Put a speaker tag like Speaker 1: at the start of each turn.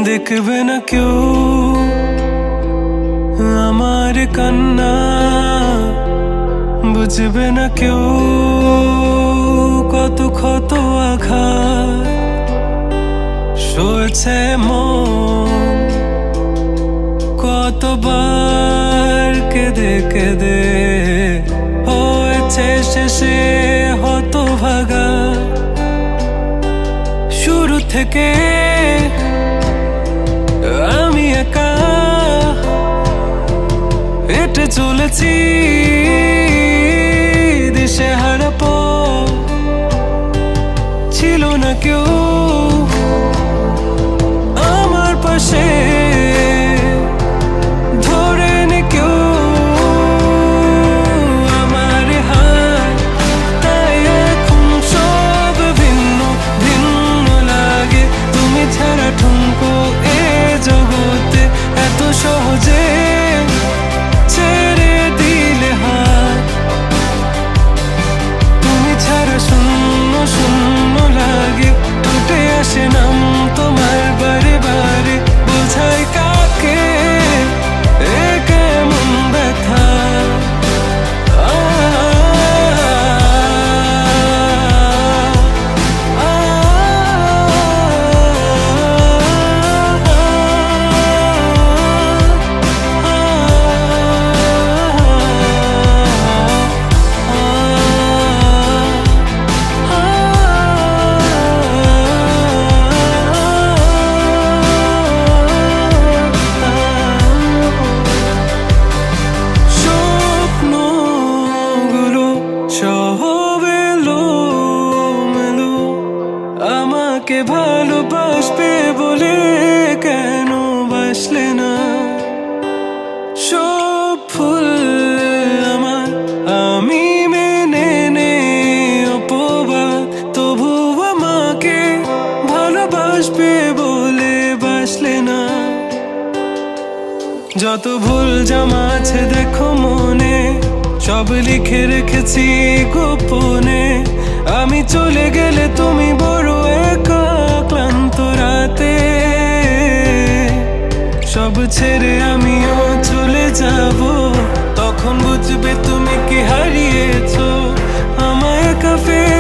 Speaker 1: দেখবে না কেউ আমার কান্না, বুঝবে না কেউ কত ক্ষত আঘাত সয়েছে মন, কতবার কেঁদে কেঁদে হয়েছে শেষে হতভাগা। শুরু থেকে আমি একা হেঁটে চলেছি দিশেহারা পথ, ছিল না কেউ আমার পাশে, ধরে নে কেউ আমার হাত। তাই এখন সব ভিন্ন ভিন্ন লাগে, তুমি ছাড়া ঠুনকো এ জগতে এত সহজে ছেড়ে দিলে হাত। তুমি ছাড়া শূন্য শূন্য লাগে, টুটে আসে নাম তোমার বারে বারে, বোঝাই কাকে এ কেমন ব্যথা। আমাকে ভালোবাসবে বলে কেন বাসলে না? সব ফুল আমার আমি মেনে নে অপবাদ, তবু আমাকে ভালোবাসবে বলে বাসলে না। যত ভুল জমা আছে দেখো মনে, সব লিখে রেখেছি গোপনে। আমি চলে গেলে তুমি বড় একা ক্লান্ত রাতে, সব ছেড়ে আমিও চলে যাব, তখন বুঝবে তুমি কি হারিয়েছো আমায় একা ফেলে।